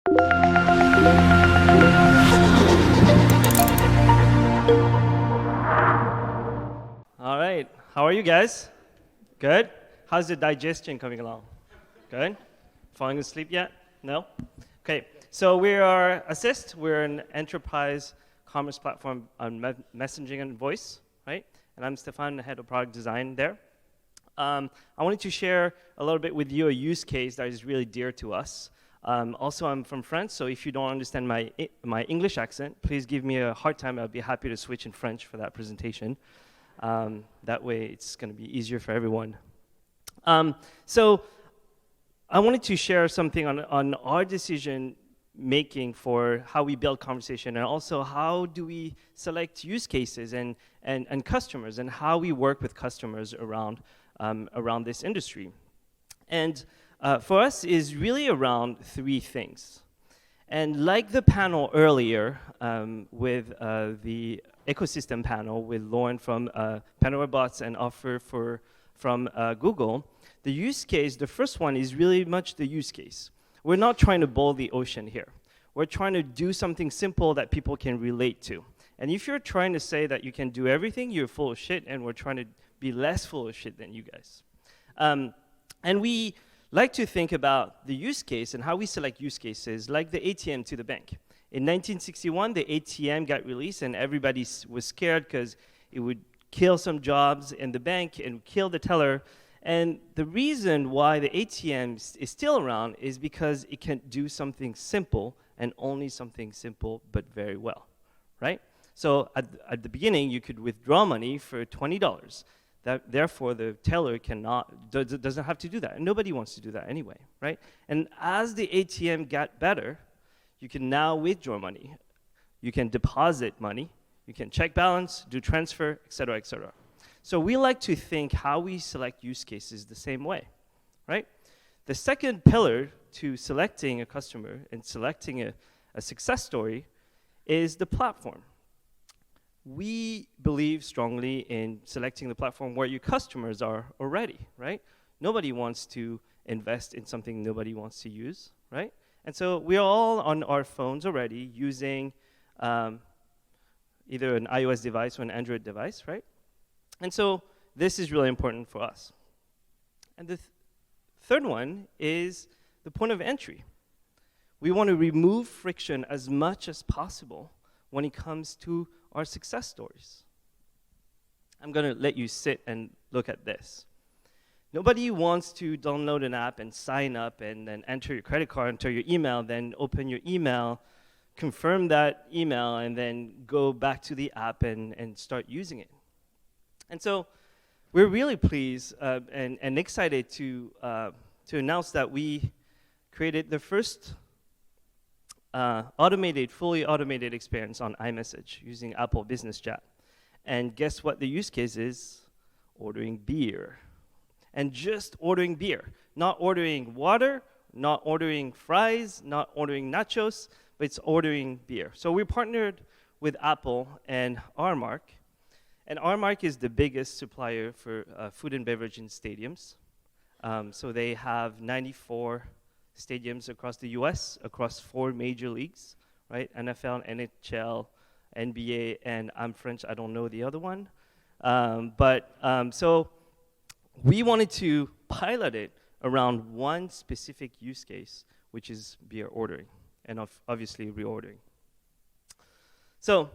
All right, how are you guys? Good? How's the digestion coming along? Good? Falling asleep yet? No? Okay, so we are Assist. We're an enterprise commerce platform on messaging and voice, right? And I'm Stefan, the head of product design there. I wanted to share a little bit with you a use case that is really dear to us. Also, I'm from France, so if you don't understand my English accent, please give me a hard time. I'll be happy to switch in French for that presentation. That way, it's going to be easier for everyone. So I wanted to share something on our decision making for how we build conversation, and also how do we select use cases and customers, and how we work with customers around this industry. And for us is really around three things. And like the panel earlier with the ecosystem panel with Lauren from Chatbots and Offer from Google, the use case, the first one is really much the use case. We're not trying to boil the ocean here. We're trying to do something simple that people can relate to. And if you're trying to say that you can do everything, you're full of shit, and we're trying to be less full of shit than you guys. And we like to think about the use case and how we select use cases like the ATM to the bank. In 1961, the ATM got released, and everybody was scared because it would kill some jobs in the bank and kill the teller. And the reason why the ATM is still around is because it can do something simple, and only something simple, but very well, right? So at the beginning, you could withdraw money for $20. Therefore, the teller doesn't have to do that. And nobody wants to do that anyway, right? And as the ATM got better, you can now withdraw money. You can deposit money. You can check balance, do transfer, et cetera, et cetera. So we like to think how we select use cases the same way, right? The second pillar to selecting a customer and selecting a success story is the platform. We believe strongly in selecting the platform where your customers are already, right? Nobody wants to invest in something nobody wants to use, right? And so we're all on our phones already using either an iOS device or an Android device, right? And so this is really important for us. And the third one is the point of entry. We want to remove friction as much as possible when it comes to our success stories. I'm going to let you sit and look at this. Nobody wants to download an app and sign up and then enter your credit card, enter your email, then open your email, confirm that email, and then go back to the app and start using it. And so we're really pleased and excited to announce that we created the first fully automated experience on iMessage using Apple Business Chat. And guess what the use case is? Ordering beer. And just ordering beer. Not ordering water, not ordering fries, not ordering nachos, but it's ordering beer. So we partnered with Apple and Armark. And Armark is the biggest supplier for food and beverage in stadiums. So they have 94 stadiums across the US, across 4 major leagues, right? NFL, NHL, NBA, and I'm French, I don't know the other one. So we wanted to pilot it around one specific use case, which is beer ordering, and obviously reordering. So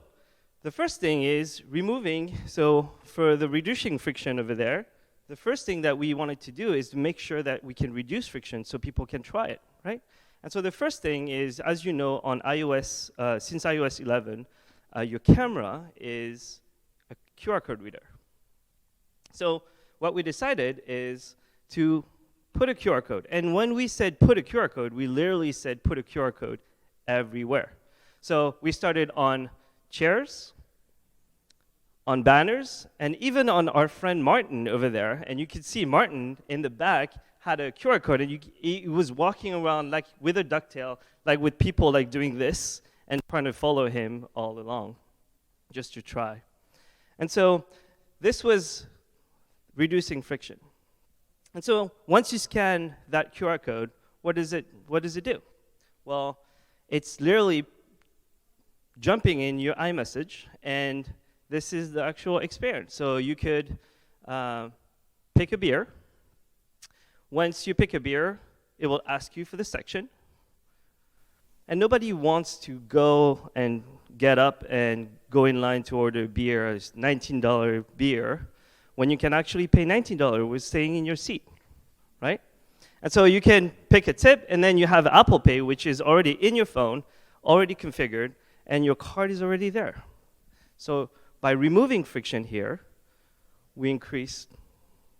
the first thing is removing, so for the reducing friction over there, the first thing that we wanted to do is to make sure that we can reduce friction so people can try it, right? And so the first thing is, as you know, on iOS, since iOS 11, your camera is a QR code reader. So what we decided is to put a QR code. And when we said put a QR code, we literally said put a QR code everywhere. So we started on chairs, on banners, and even on our friend Martin over there. And you can see Martin in the back had a QR code, and he was walking around like with a ducktail, like with people like doing this and trying to follow him all along, just to try. And so this was reducing friction. And so once you scan that QR code, what does it do? Well, it's literally jumping in your iMessage, and this is the actual experience. So you could pick a beer. Once you pick a beer, it will ask you for the section. And nobody wants to go and get up and go in line to order a beer, a $19 beer, when you can actually pay $19 with staying in your seat, right? And so you can pick a tip, and then you have Apple Pay, which is already in your phone, already configured, and your card is already there. So by removing friction here, we increase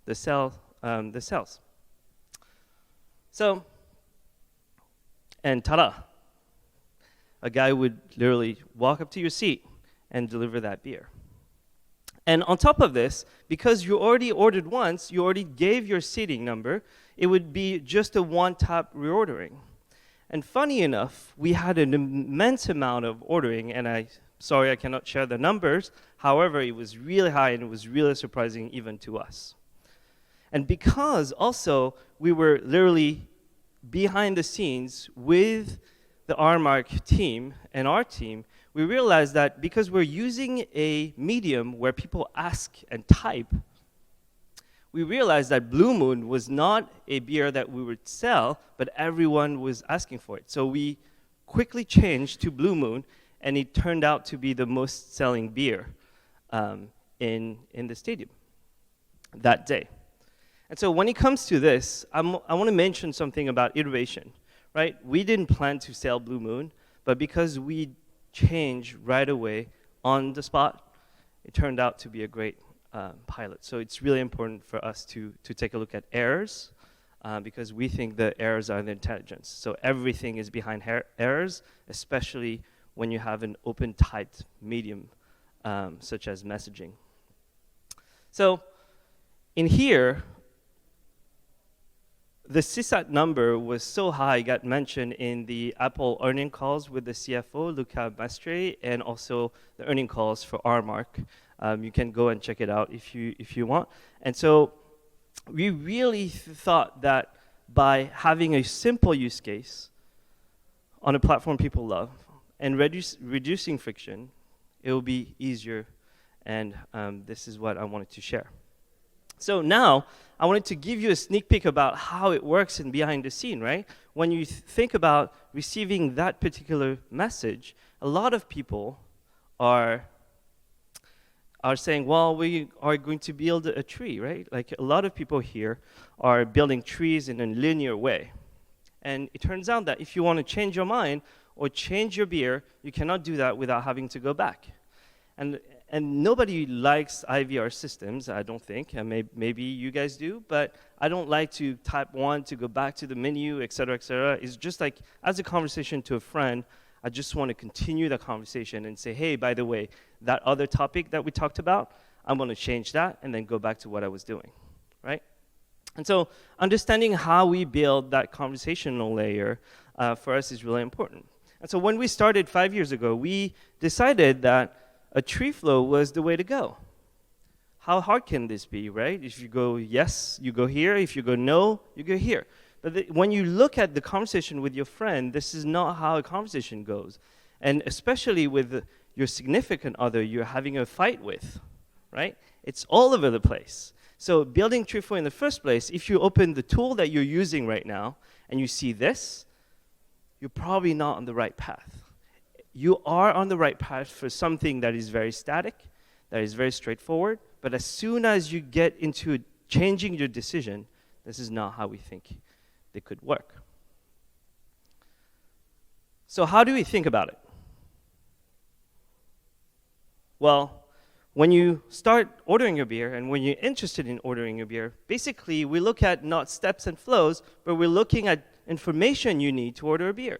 the sales. So, and ta-da, a guy would literally walk up to your seat and deliver that beer. And on top of this, because you already ordered once, you already gave your seating number, it would be just a one-tap reordering. And funny enough, we had an immense amount of ordering, and sorry I cannot share the numbers. However, it was really high, and it was really surprising even to us. And because also we were literally behind the scenes with the RMark team and our team, we realized that because we're using a medium where people ask and type, we realized that Blue Moon was not a beer that we would sell, but everyone was asking for it. So we quickly changed to Blue Moon, and it turned out to be the most selling beer in the stadium that day. And so when it comes to this, I want to mention something about iteration, right? We didn't plan to sell Blue Moon, but because we changed right away on the spot, it turned out to be a great pilot. So it's really important for us to take a look at errors, because we think the errors are the intelligence. So everything is behind errors, especially when you have an open typed medium, such as messaging. So in here, the CSAT number was so high, it got mentioned in the Apple earning calls with the CFO, Luca Mestre, and also the earning calls for RMark. You can go and check it out if you want. And so we really thought that by having a simple use case on a platform people love and reducing friction, it will be easier. And this is what I wanted to share. So now, I wanted to give you a sneak peek about how it works in behind the scene, right? When you think about receiving that particular message, a lot of people are saying, well, we are going to build a tree, right? Like a lot of people here are building trees in a linear way. And it turns out that if you want to change your mind or change your beer, you cannot do that without having to go back. And nobody likes IVR systems, I don't think. Maybe you guys do, but I don't like to type 1 to go back to the menu, et cetera, et cetera. It's just like, as a conversation to a friend, I just want to continue the conversation and say, hey, by the way, that other topic that we talked about, I'm going to change that and then go back to what I was doing, right? And so understanding how we build that conversational layer for us is really important. And so when we started 5 years ago, we decided that a tree flow was the way to go. How hard can this be, right? If you go yes, you go here. If you go no, you go here. But when you look at the conversation with your friend, this is not how a conversation goes. And especially with your significant other you're having a fight with, right? It's all over the place. So building tree flow in the first place, if you open the tool that you're using right now and you see this, you're probably not on the right path. You are on the right path for something that is very static, that is very straightforward, but as soon as you get into changing your decision, this is not how we think they could work. So how do we think about it? Well, when you start ordering a beer and when you're interested in ordering a beer, basically we look at not steps and flows, but we're looking at information you need to order a beer.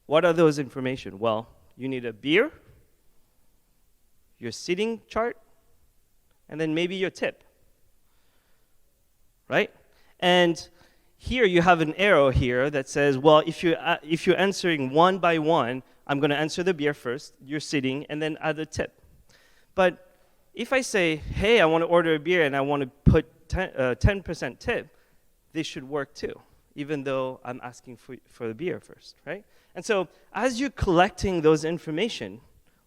What are those information? Well, you need a beer, your seating chart, and then maybe your tip, right? And here you have an arrow here that says, well, if you're answering one by one, I'm going to answer the beer first, your seating, and then add a tip. But if I say, hey, I want to order a beer and I want to put 10% tip, this should work too. even though I'm asking for the beer first, right? And so as you're collecting those information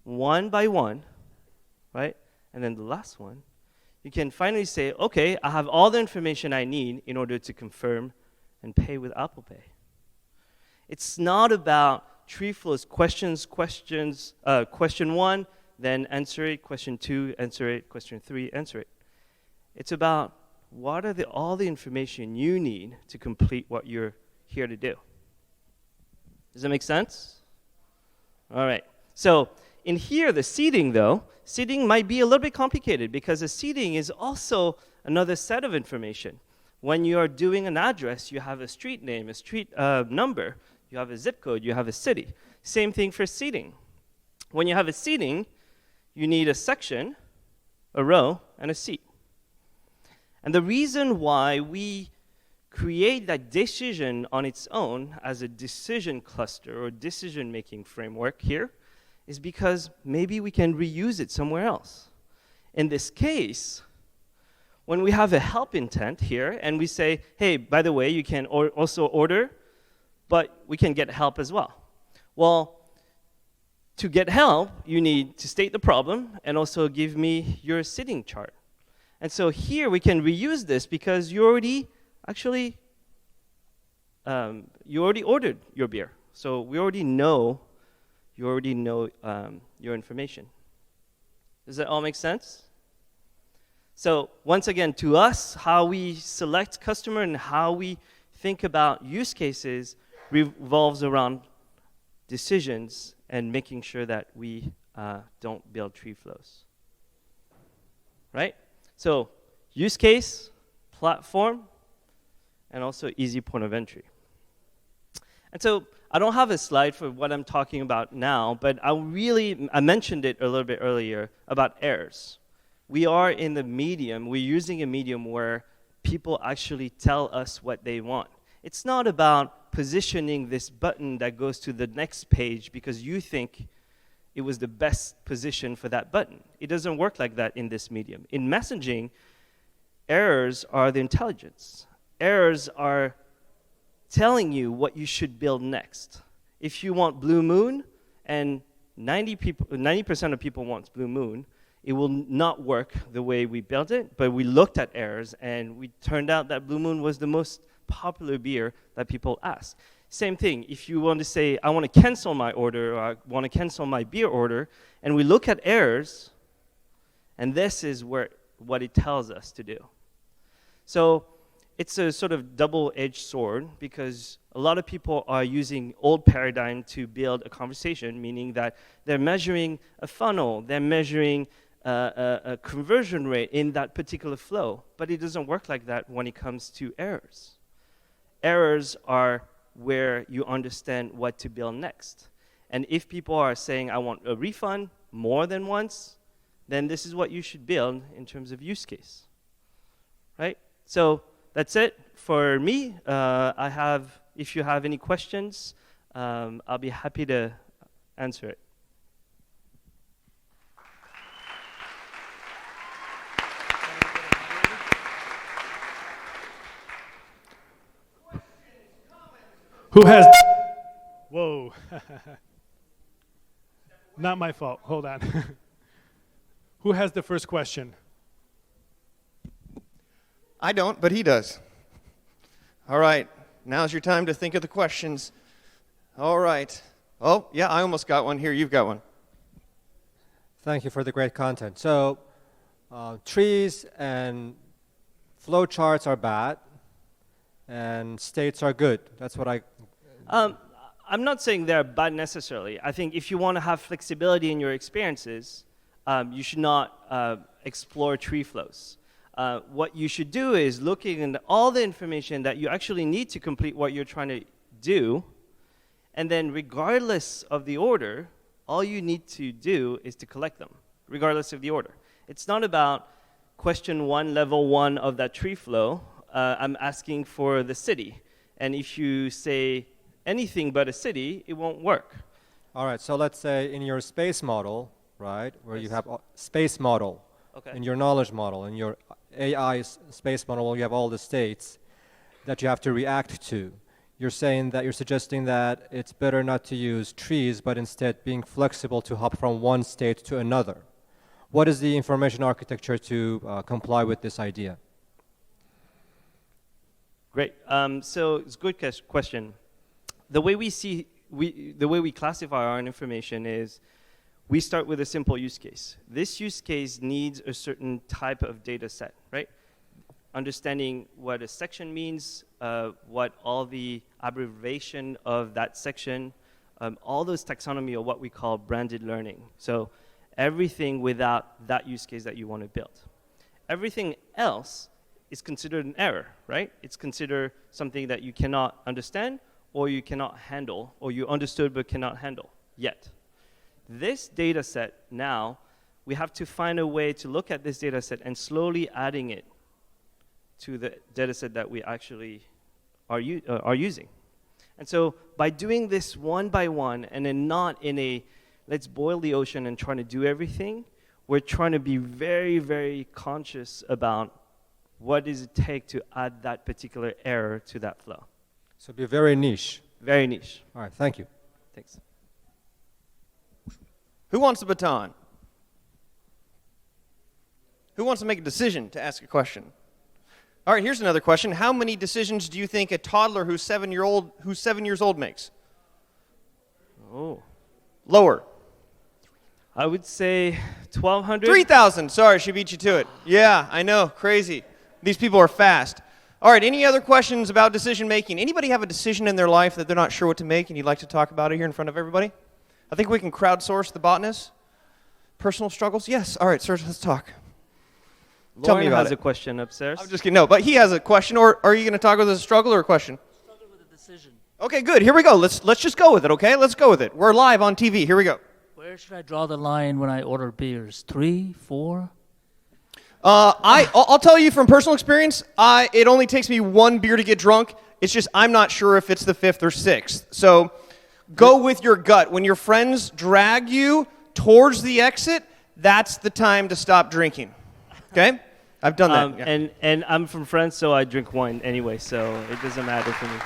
one by one, right, and then the last one, you can finally say, okay, I have all the information I need in order to confirm and pay with Apple Pay. It's not about tree flows, question one, then answer it, question two, answer it, question three, answer it. It's about what are all the information you need to complete what you're here to do. Does that make sense? All right. So in here, the seeding, though, seeding might be a little bit complicated because the seeding is also another set of information. When you are doing an address, you have a street name, a street number, you have a zip code, you have a city. Same thing for seeding. When you have a seeding, you need a section, a row, and a seat. And the reason why we create that decision on its own as a decision cluster or decision-making framework here is because maybe we can reuse it somewhere else. In this case, when we have a help intent here and we say, hey, by the way, you can also order, but we can get help as well. Well, to get help, you need to state the problem and also give me your sitting chart. And so here we can reuse this because you already ordered your beer. So we already know your information. Does that all make sense? So once again, to us, how we select customer and how we think about use cases revolves around decisions and making sure that we don't build tree flows. Right? So use case, platform, and also easy point of entry. And so I don't have a slide for what I'm talking about now, but I mentioned it a little bit earlier about errors. We are in the medium, we're using a medium where people actually tell us what they want. It's not about positioning this button that goes to the next page because you think it was the best position for that button. It doesn't work like that in this medium. In messaging, errors are the intelligence. Errors are telling you what you should build next. If you want Blue Moon and 90% of people want Blue Moon, it will not work the way we built it, but we looked at errors and we turned out that Blue Moon was the most popular beer that people asked. Same thing, if you want to say, I want to cancel my order, or I want to cancel my beer order, and we look at errors, and this is what it tells us to do. So it's a sort of double-edged sword, because a lot of people are using old paradigm to build a conversation, meaning that they're measuring a funnel, they're measuring a conversion rate in that particular flow, but it doesn't work like that when it comes to errors. Errors are where you understand what to build next. And if people are saying, I want a refund more than once, then this is what you should build in terms of use case, right? So that's it for me. If you have any questions, I'll be happy to answer it. Who has? Whoa. Not my fault. Hold on. Who has the first question? I don't, but he does. All right. Now's your time to think of the questions. All right. Oh, yeah, I almost got one. Here, you've got one. Thank you for the great content. So, trees and flow charts are bad, and states are good. That's what I'm not saying they're bad necessarily. I think if you want to have flexibility in your experiences, you should not explore tree flows. What you should do is looking at all the information that you actually need to complete what you're trying to do, and then regardless of the order, all you need to do is to collect them, regardless of the order. It's not about question one, level one of that tree flow. I'm asking for the city. And if you say anything but a city, it won't work. All right, so let's say in your space model, right, where you have a space model, okay, in your knowledge model, in your AI space model, you have all the states. that you have to react to. You're suggesting that it's better not to use trees, but instead being flexible to hop from one state to another. What is the information architecture to comply with this idea? Great. So it's a good question. The way we classify our information is we start with a simple use case. This use case needs a certain type of data set, right? Understanding what a section means, what all the abbreviation of that section, all those taxonomy are what we call branded learning. So everything without that use case that you want to build. Everything else is considered an error, right? It's considered something that you cannot understand or you cannot handle, or you understood but cannot handle yet. This data set now, we have to find a way to look at this data set and slowly adding it to the data set that we actually are using. And so by doing this one by one and then not in a let's boil the ocean and trying to do everything, we're trying to be very, very conscious about what does it take to add that particular error to that flow. So be very niche. Very niche. All right, thank you. Thanks. Who wants the baton? Who wants to make a decision to ask a question? All right, here's another question. How many decisions do you think a toddler who's 7 years old makes? Oh. Lower. I would say 1,200. 3,000. Sorry, she beat you to it. Yeah, I know. Crazy. These people are fast. All right, any other questions about decision making? Anybody have a decision in their life that they're not sure what to make and you'd like to talk about it here in front of everybody? I think we can crowdsource the botanist. Personal struggles? Yes. All right, sir, let's talk. Tell me about has it. a question upstairs. I'm just kidding. No, but he has a question. Or are you going to talk with a struggle or a question? Struggle with a decision. Okay, good. Here we go. Let's just go with it, okay? Let's go with it. We're live on TV. Here we go. Where should I draw the line when I order beers? 3, 4? I'll tell you from personal experience, it only takes me one beer to get drunk. It's just I'm not sure if it's the 5th or 6th. So go with your gut. When your friends drag you towards the exit, that's the time to stop drinking. Okay? I've done that. Yeah. And I'm from France, so I drink wine anyway, so it doesn't matter for me.